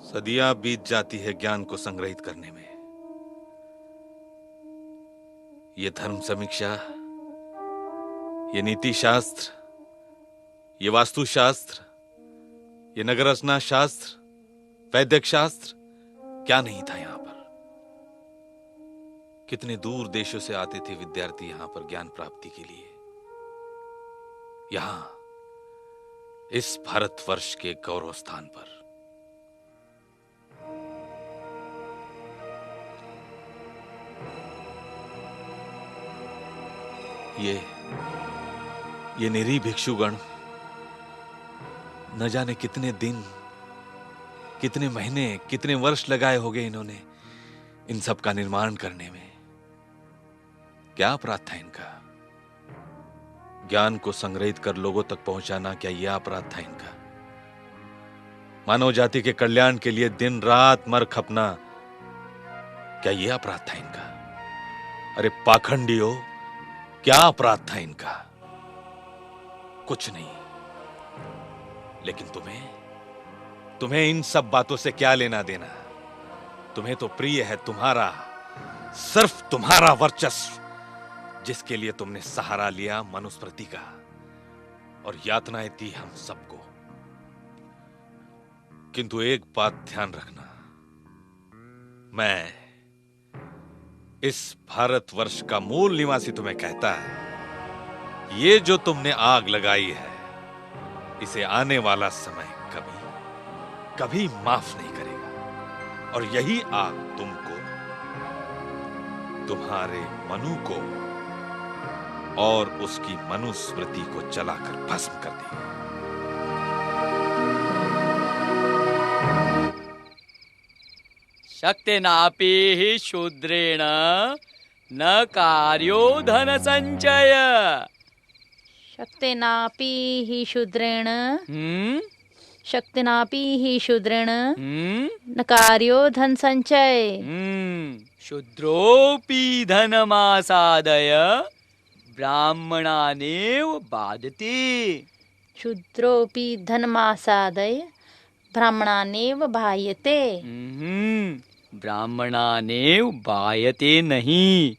सदियां बीत जाती है ज्ञान को संग्रहित करने में। ये धर्म समीक्षा, ये नीति शास्त्र, ये वास्तु शास्त्र, ये नगर रचना शास्त्र, वैदिक शास्त्र क्या नहीं था यहां पर। कितने दूर देशों से आते थे विद्यार्थी यहां पर ज्ञान प्राप्ति के लिए। यहां इस भारतवर्ष के गौरव स्थान पर ये निरीह भिक्षुगण न जाने कितने दिन, कितने महीने, कितने वर्ष लगाए होंगे इन्होंने इन सब का निर्माण करने में। क्या अपराध था इनका? ज्ञान को संग्रहित कर लोगों तक पहुंचाना, क्या यह अपराध था इनका? मानव जाति के कल्याण के लिए दिन रात मर खपना, क्या यह अपराध था इनका? अरे पाखंडियों, क्या अपराध था इनका? कुछ नहीं। लेकिन तुम्हें इन सब बातों से क्या लेना देना? तुम्हें तो प्रिय है तुम्हारा, सिर्फ तुम्हारा वर्चस्व, जिसके लिए तुमने सहारा लिया मनुस्मृति का और यातनाएं दी हम सबको। किंतु एक बात ध्यान रखना, मैं इस भारतवर्ष का मूल निवासी तुम्हें कहता है, ये जो तुमने आग लगाई है, इसे आने वाला समय कभी माफ नहीं करेगा। और यही आग तुमको, तुम्हारे मनु को और उसकी मनुस्मृति को जलाकर भस्म कर देगी। शक्तिनापि शूद्रेण न कार्यो धन संचय। शक्तिनापि हि शूद्रेण शक्तिनापि हि शूद्रेण न कार्यो धन संचय। शूद्रोऽपि धनमासादय ब्राह्मणानेव बाधते। शूद्रोऽपि धनमासादय ब्राह्मणानेव बाह्यते। ब्राह्मणानेव बायते नहीं,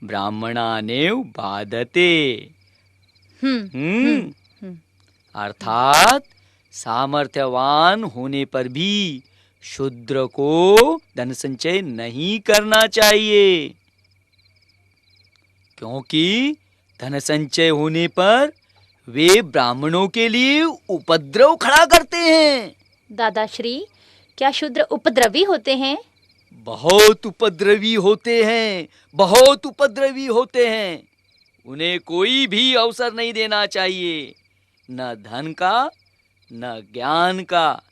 ब्राह्मणानेव बाधते। अर्थात सामर्थ्यवान होने पर भी शूद्र को धन संचय नहीं करना चाहिए, क्योंकि धन संचय होने पर वे ब्राह्मणों के लिए उपद्रव खड़ा करते हैं। दादाश्री, क्या शूद्र उपद्रवी होते हैं? बहुत उपद्रवी होते हैं, बहुत उपद्रवी होते हैं। उन्हें कोई भी अवसर नहीं देना चाहिए, न धन का न ज्ञान का।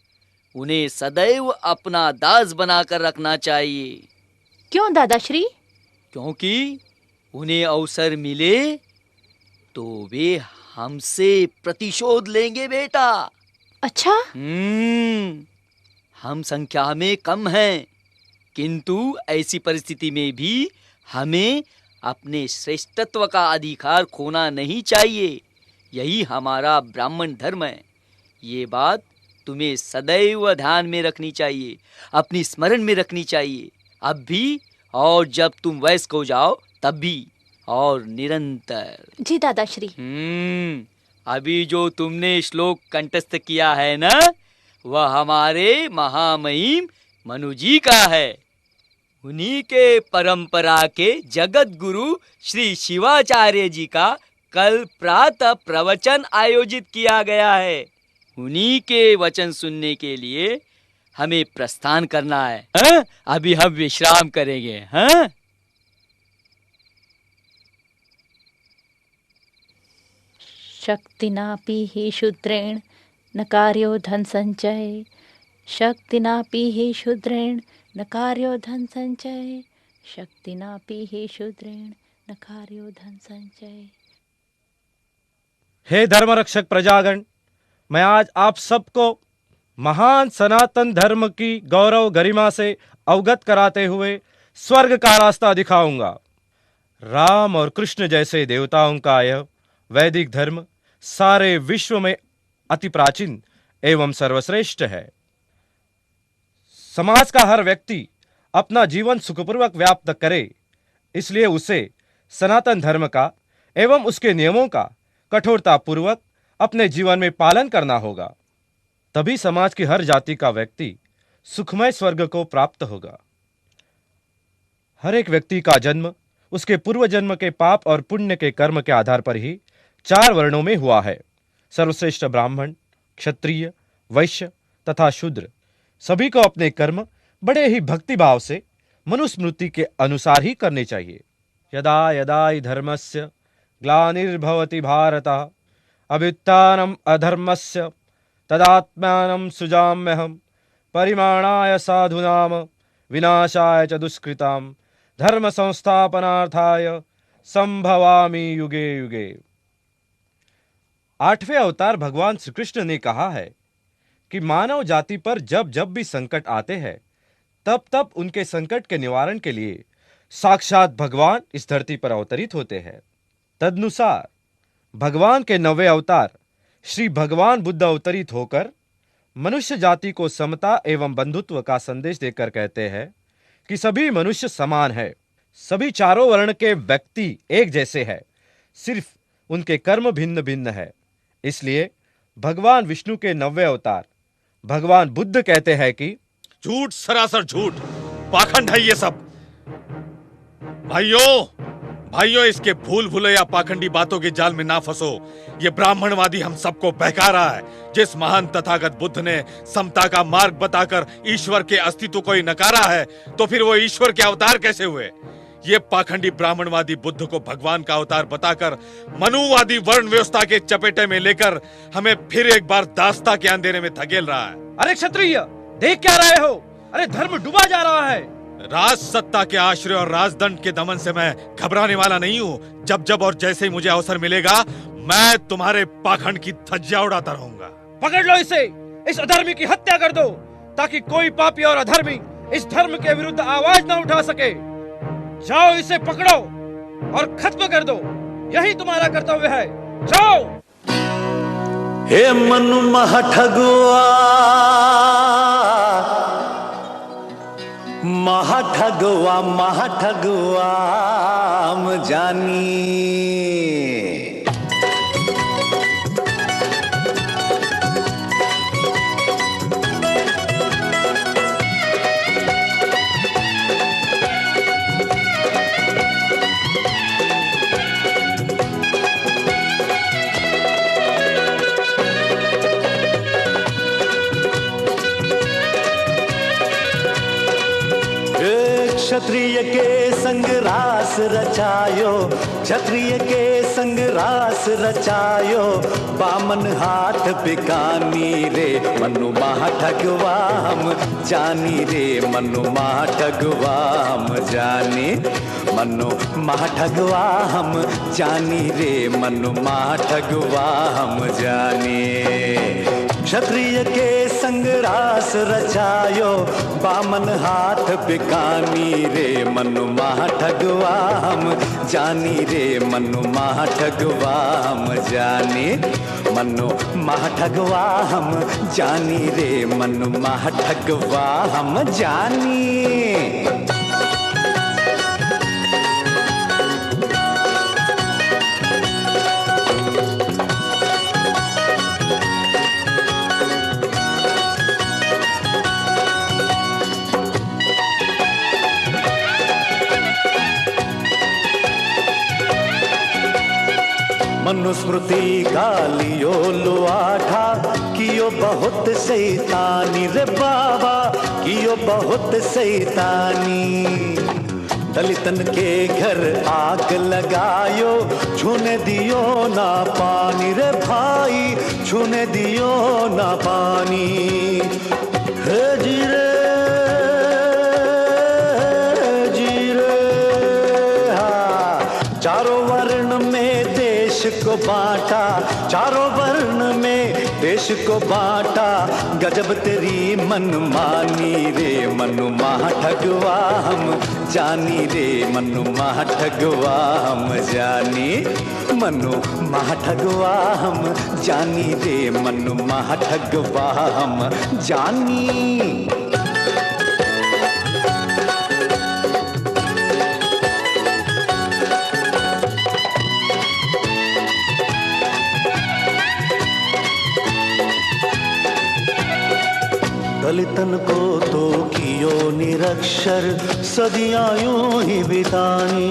उन्हें सदैव अपना दास बनाकर रखना चाहिए। क्यों दादाश्री? क्योंकि उन्हें अवसर मिले तो वे हमसे प्रतिशोध लेंगे बेटा। अच्छा? हम संख्या में कम हैं, किंतु ऐसी परिस्थिति में भी हमें अपने श्रेष्ठत्व का अधिकार खोना नहीं चाहिए। यही हमारा ब्राह्मण धर्म है। ये बात तुम्हें सदैव ध्यान में रखनी चाहिए, अपनी स्मरण में रखनी चाहिए, अब भी और जब तुम वयस्क हो जाओ तब भी, और निरंतर। जी दादाश्री। अभी जो तुमने श्लोक कंठस्थ किया है ना, वह हमारे महामहिम मनु जी का है। उन्हीं के परंपरा के जगत गुरु श्री शिवाचार्य जी का कल प्रातः प्रवचन आयोजित किया गया है। उन्हीं के वचन सुनने के लिए हमें प्रस्थान करना है। अभी हम विश्राम करेंगे। शक्तिनापि हि शूद्रेण न कार्यो धन संचय। शक्तिनापि हि शूद्रेण न कार्यो धन संचय। शक्तिनापि हि शूद्रेण न कार्यो धन संचय। हे धर्मरक्षक प्रजागण, मैं आज आप सबको महान सनातन धर्म की गौरव गरिमा से अवगत कराते हुए स्वर्ग का रास्ता दिखाऊंगा। राम और कृष्ण जैसे देवताओं का यह वैदिक धर्म सारे विश्व में अति प्राचीन एवं सर्वश्रेष्ठ है। समाज का हर व्यक्ति अपना जीवन सुखपूर्वक व्याप्त करे, इसलिए उसे सनातन धर्म का एवं उसके नियमों का कठोरता पूर्वक अपने जीवन में पालन करना होगा। तभी समाज की हर जाति का व्यक्ति सुखमय स्वर्ग को प्राप्त होगा। हर एक व्यक्ति का जन्म उसके पूर्व जन्म के पाप और पुण्य के कर्म के आधार पर ही 4 वर्णों में हुआ है। सर्वश्रेष्ठ ब्राह्मण, क्षत्रिय, वैश्य तथा शूद्र सभी को अपने कर्म बड़े ही भक्तिभाव से मनुस्मृति के अनुसार ही करने चाहिए। यदा यदा हि धर्मस्य ग्लानिर्भवति भारत अभ्युत्थानम् अधर्मस्य तदात्मानं सृजाम्यहम् परिमाणाय साधूनां विनाशाय च दुष्कृतां धर्म संस्थापनार्थाय संभवामि युगे युगे। 8वें अवतार भगवान श्री कृष्ण ने कहा है कि मानव जाति पर जब जब भी संकट आते हैं तब तब उनके संकट के निवारण के लिए साक्षात भगवान इस धरती पर अवतरित होते हैं। तदनुसार भगवान के 9वें अवतार श्री भगवान बुद्ध अवतरित होकर मनुष्य जाति को समता एवं बंधुत्व का संदेश देकर कहते हैं कि सभी मनुष्य समान है, सभी चारों वर्ण के व्यक्ति एक जैसे हैं, सिर्फ उनके कर्म भिन्न भिन्न है। इसलिए भगवान विष्णु के 9वें अवतार भगवान बुद्ध कहते हैं कि झूठ, सरासर झूठ, पाखंड है ये सब। भाइयों भाइयों, इसके भूल भुलैया पाखंडी बातों के जाल में ना फंसो। ये ब्राह्मणवादी हम सबको बहका रहा है। जिस महान तथागत बुद्ध ने समता का मार्ग बताकर ईश्वर के अस्तित्व को ही नकारा है, तो फिर वो ईश्वर के अवतार कैसे हुए? ये पाखंडी ब्राह्मणवादी बुद्ध को भगवान का अवतार बताकर मनुवादी वर्ण व्यवस्था के चपेटे में लेकर हमें फिर एक बार दास्ता के अंधेरे में धकेल रहा है। अरे क्षत्रिय, देख क्या रहे हो? अरे धर्म डूबा जा रहा है। राज सत्ता के आश्रय और राजदंड के दमन से मैं घबराने वाला नहीं हूँ। जब जब और जैसे ही मुझे अवसर मिलेगा, मैं तुम्हारे पाखंड की धज्जियां उड़ाता रहूंगा। पकड़ लो इसे, इस अधर्मी की हत्या कर दो, ताकि कोई पापी और अधर्मी इस धर्म के विरुद्ध आवाज न उठा सके। जाओ, इसे पकड़ो और खत्म कर दो, यही तुम्हारा कर्तव्य है। जाओ। हे मनु महाठगुआ, महाठगुआ महाठगुआ जानी। क्षत्रिय के संग रास रचायो, क्षत्रिय के संग रास रचायो, बामन हाथ बिकानी रे मनु महाठगवा हम जानी रे, मनु महाठगवा हम जानी, मनु महाठगवा हम जानी रे, मनु महाठगवा हम जानी। क्षत्रिय के संग रास रचायो, बामन हाथ बिकानी रे मनु महाठगवा हम जानी रे, मनु महाठगवा हम जानी, मनु महाठगवा हम जानी रे, मनु महाठगवा हम जानी। मनुस्मृति गालियो लुआठा, कियो बहुत शैतानी रे बाबा, कियो बहुत शैतानी। दलितन के घर आग लगायो, छूने दियो ना पानी रे भाई, छूने दियो ना पानी। हे जीरे चारों वर्ण में देश को बांटा, चारों वर्ण में देश को बांटा, गजब तेरी मनमानी रे मनु महाठगवा हम जानी रे, मनु महाठगवा हम जानी, मनु महाठगवा हम जानी रे, मनु महाठगवा हम जानी। तो कियो निरक्षर सदियां यूं ही बितानी।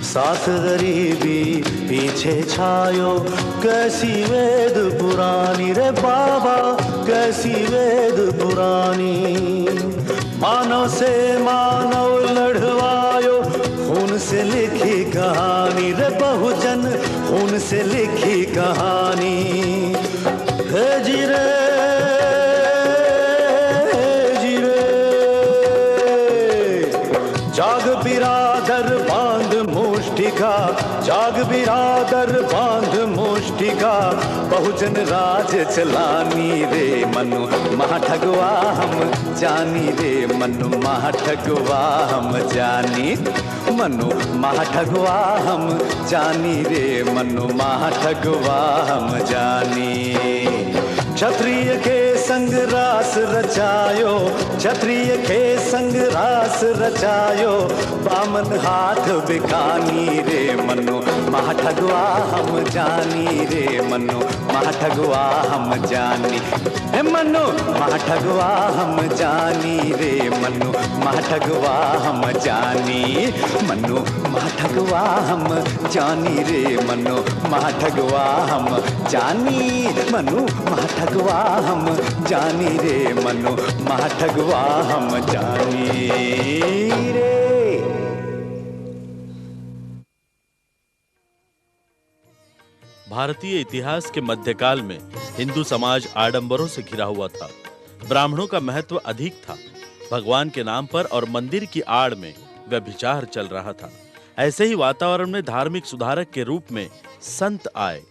साथ गरीबी पीछे छायो कैसी वेद पुरानी रे बाबा, कैसी वेद पुरानी। मानव से मानव लड़वायो खून से लिखी कहानी रे बहुजन, खून से लिखी कहानी। हे जीरे जाग बिरादर बांध मुष्टिका, जाग बिरादर बांध मुष्टिका। बहुजन राज चलानी रे मनु महाठगवा हम जानी रे मनु महाठगवा हम जानी। मनु महाठगवा हम जानी रे मनु महाठगवा हम जानी। क्षत्रिय के संग रास रचायो, क्षत्रिय के संग रास रचायो। बामन हाथ बिकानी रे मनु महाठगवा हम जानी रे मनु महाठगवा हम जानी। हे मनु महाठगवा हम जानी रे मनु महाठगवा हम जानी। मनु महाठगवा हम जानी रे मनु महाठगवा हम जानी। मनु महाठगवा हम जानी रे मनु महाठगवा हम जानी रे। भारतीय इतिहास के मध्यकाल में हिंदू समाज आडंबरों से घिरा हुआ था। ब्राह्मणों का महत्व अधिक था। भगवान के नाम पर और मंदिर की आड़ में व्यभिचार चल रहा था। ऐसे ही वातावरण में धार्मिक सुधारक के रूप में संत आए।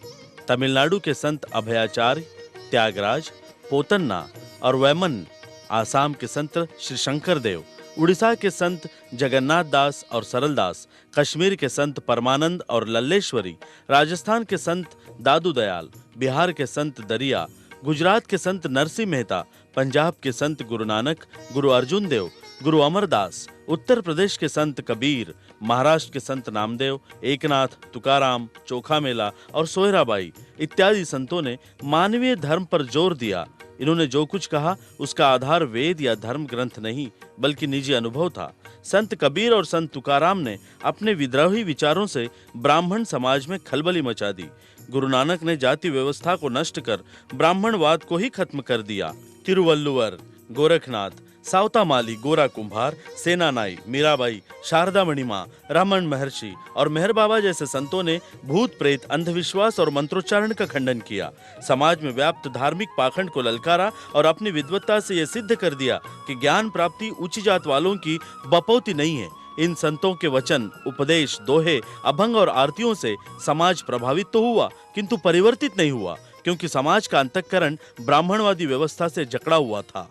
तमिलनाडु के संत अभयाचार्य, त्यागराज, पोतन्ना और वैमन, आसाम के संत श्री शंकर देव, उड़ीसा के संत जगन्नाथ दास और सरल दास, कश्मीर के संत परमानंद और लल्लेश्वरी, राजस्थान के संत दादू दयाल, बिहार के संत दरिया, गुजरात के संत नरसिंह मेहता, पंजाब के संत गुरु नानक, गुरु अर्जुन देव, गुरु अमरदास, उत्तर प्रदेश के संत कबीर, महाराष्ट्र के संत नामदेव, एकनाथ, तुकाराम, चोखा मेला और सोहराबाई इत्यादि संतों ने मानवीय धर्म पर जोर दिया। इन्होंने जो कुछ कहा उसका आधार वेद या धर्म ग्रंथ नहीं बल्कि निजी अनुभव था। संत कबीर और संत तुकाराम ने अपने विद्रोही विचारों से ब्राह्मण समाज में खलबली मचा दी। गुरु नानक ने जाति व्यवस्था को नष्ट कर ब्राह्मणवाद को ही खत्म कर दिया। तिरुवल्लुवर, गोरखनाथ, सावतामाली, गोरा कुंभार, सेनानाई, मीराबाई, शारदा मणिमा, रमन महर्षि और मेहर बाबा जैसे संतों ने भूत प्रेत, अंधविश्वास और मंत्रोच्चारण का खंडन किया। समाज में व्याप्त धार्मिक पाखंड को ललकारा और अपनी विद्वत्ता से यह सिद्ध कर दिया कि ज्ञान प्राप्ति उच्च जात वालों की बपौती नहीं है। इन संतों के वचन, उपदेश, दोहे, अभंग और आरतियों से समाज प्रभावित तो हुआ किंतु परिवर्तित नहीं हुआ, क्योंकि समाज का अंतःकरण ब्राह्मणवादी व्यवस्था से जकड़ा हुआ था।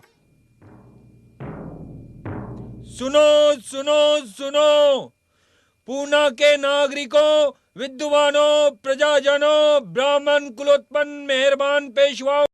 सुनो सुनो सुनो, पूना के नागरिकों, विद्वानों, प्रजाजनों, ब्राह्मण कुलोत्पन्न मेहरबान पेशवाओं